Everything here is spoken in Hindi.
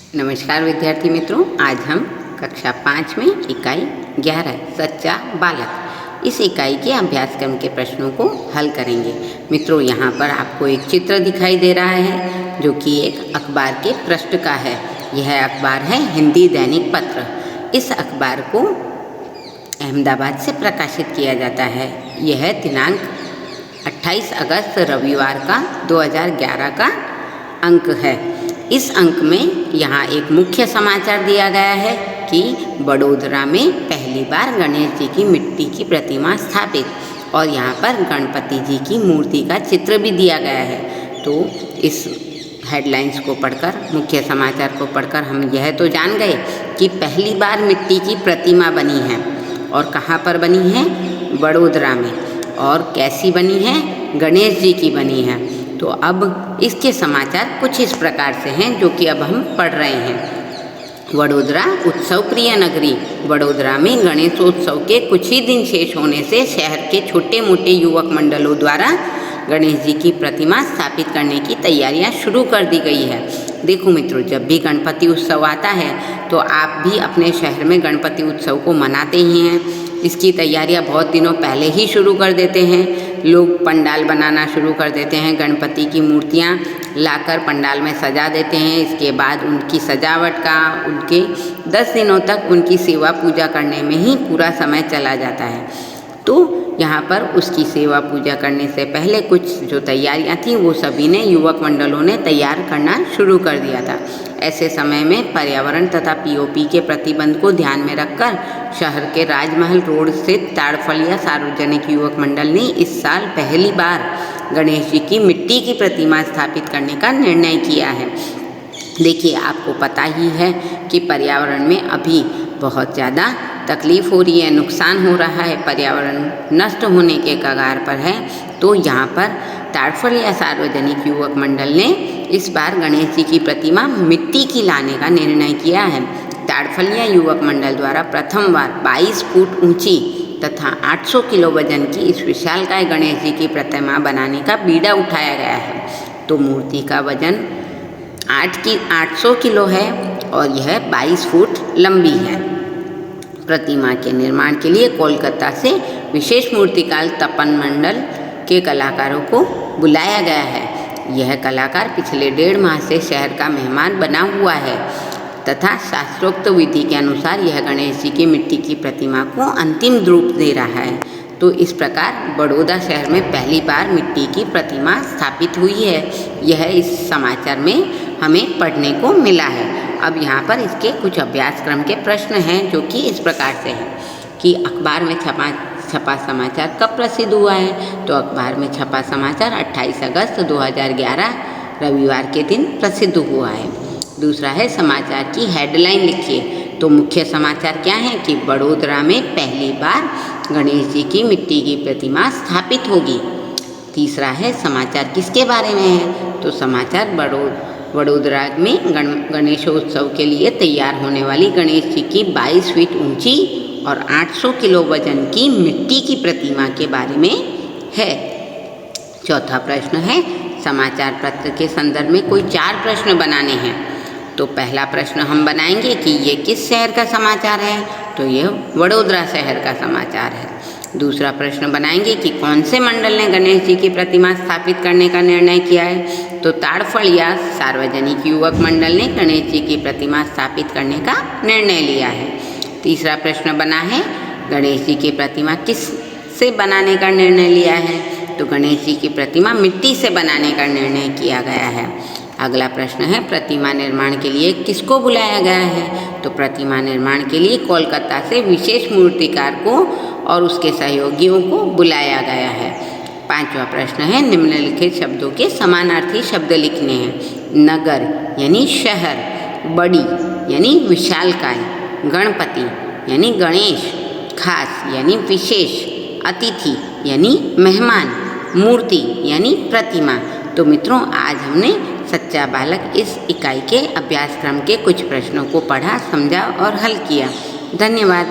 नमस्कार विद्यार्थी मित्रों, आज हम कक्षा 5 में इकाई 11 सच्चा बालक इस इकाई के अभ्यासक्रम के प्रश्नों को हल करेंगे। मित्रों, यहाँ पर आपको एक चित्र दिखाई दे रहा है जो कि एक अखबार के पृष्ठ का है। यह अखबार है हिंदी दैनिक पत्र। इस अखबार को अहमदाबाद से प्रकाशित किया जाता है। यह दिनांक 28 अगस्त रविवार का 2011 का अंक है। इस अंक में यहाँ एक मुख्य समाचार दिया गया है कि बड़ोदरा में पहली बार गणेश जी की मिट्टी की प्रतिमा स्थापित और यहाँ पर गणपति जी की मूर्ति का चित्र भी दिया गया है। तो इस हेडलाइंस को पढ़कर, मुख्य समाचार को पढ़कर हम यह तो जान गए कि पहली बार मिट्टी की प्रतिमा बनी है और कहाँ पर बनी है, बड़ोदरा में। और कैसी बनी है, गणेश जी की बनी है। तो अब इसके समाचार कुछ इस प्रकार से हैं जो कि अब हम पढ़ रहे हैं। वडोदरा उत्सव प्रिय नगरी। वडोदरा में गणेशोत्सव के कुछ ही दिन शेष होने से शहर के छोटे मोटे युवक मंडलों द्वारा गणेश जी की प्रतिमा स्थापित करने की तैयारियां शुरू कर दी गई है। देखो मित्रों, जब भी गणपति उत्सव आता है तो आप भी अपने शहर में गणपति उत्सव को मनाते ही हैं। इसकी तैयारियां बहुत दिनों पहले ही शुरू कर देते हैं। लोग पंडाल बनाना शुरू कर देते हैं, गणपति की मूर्तियां लाकर पंडाल में सजा देते हैं। इसके बाद उनकी सजावट का, उनके 10 दिनों तक उनकी सेवा पूजा करने में ही पूरा समय चला जाता है। तो यहाँ पर उसकी सेवा पूजा करने से पहले कुछ जो तैयारियाँ थीं वो सभी ने, युवक मंडलों ने तैयार करना शुरू कर दिया था। ऐसे समय में पर्यावरण तथा पीओपी के प्रतिबंध को ध्यान में रखकर शहर के राजमहल रोड स्थित ताड़फलिया सार्वजनिक युवक मंडल ने इस साल पहली बार गणेश जी की मिट्टी की प्रतिमा स्थापित करने का निर्णय किया है। देखिए, आपको पता ही है कि पर्यावरण में अभी बहुत ज़्यादा तकलीफ़ हो रही है, नुकसान हो रहा है, पर्यावरण नष्ट होने के कगार पर है। तो यहाँ पर ताड़फलिया सार्वजनिक युवक मंडल ने इस बार गणेश जी की प्रतिमा मिट्टी की लाने का निर्णय किया है। ताड़फलिया युवक मंडल द्वारा प्रथम बार 22 फुट ऊंची तथा 800 किलो वजन की इस विशालकाय गणेश जी की प्रतिमा बनाने का बीड़ा उठाया गया है। तो मूर्ति का वजन 800 किलो है और यह 22 फुट लंबी है। प्रतिमा के निर्माण के लिए कोलकाता से विशेष मूर्तिकार तपन मंडल के कलाकारों को बुलाया गया है। यह कलाकार पिछले 1.5 माह से शहर का मेहमान बना हुआ है तथा शास्त्रोक्त विधि के अनुसार यह गणेश जी की मिट्टी की प्रतिमा को अंतिम रूप दे रहा है। तो इस प्रकार बड़ौदा शहर में पहली बार मिट्टी की प्रतिमा स्थापित हुई है। यह इस समाचार में हमें पढ़ने को मिला है। अब यहाँ पर इसके कुछ अभ्यासक्रम के प्रश्न हैं जो कि इस प्रकार से हैं कि अखबार में छपा समाचार कब प्रसिद्ध हुआ है। तो अखबार में छपा समाचार 28 अगस्त 2011 रविवार के दिन प्रसिद्ध हुआ है। दूसरा है, समाचार की हेडलाइन लिखिए। तो मुख्य समाचार क्या है कि बड़ोदरा में पहली बार गणेश जी की मिट्टी की प्रतिमा स्थापित होगी। तीसरा है, समाचार किसके बारे में है। तो समाचार बड़ोदरा में गणेशोत्सव के लिए तैयार होने वाली गणेश जी की 22 फीट ऊंची और 800 किलो वजन की मिट्टी की प्रतिमा के बारे में है। चौथा प्रश्न है, समाचार पत्र के संदर्भ में कोई 4 प्रश्न बनाने हैं। तो पहला प्रश्न हम बनाएंगे कि ये किस शहर का समाचार है। तो यह वडोदरा शहर का समाचार है। दूसरा प्रश्न बनाएंगे कि कौन से मंडल ने गणेश जी की प्रतिमा स्थापित करने का निर्णय किया है। तो ताड़फलिया सार्वजनिक युवक मंडल ने गणेश जी की प्रतिमा स्थापित करने का निर्णय लिया है। तीसरा प्रश्न बना है, गणेश जी की प्रतिमा किस से बनाने का निर्णय लिया है। तो गणेश जी की प्रतिमा मिट्टी से बनाने का निर्णय किया गया है। अगला प्रश्न है, प्रतिमा निर्माण के लिए किसको बुलाया गया है। तो प्रतिमा निर्माण के लिए कोलकाता से विशेष मूर्तिकार को और उसके सहयोगियों को बुलाया गया है। पांचवा प्रश्न है, निम्नलिखित शब्दों के समानार्थी शब्द लिखने हैं। नगर यानी शहर, बड़ी यानी विशालकाय, गणपति यानी गणेश, खास यानी विशेष, अतिथि यानी मेहमान, मूर्ति यानी प्रतिमा। तो मित्रों, आज हमने सच्चा बालक इस इकाई के अभ्यासक्रम के कुछ प्रश्नों को पढ़ा, समझा और हल किया। धन्यवाद।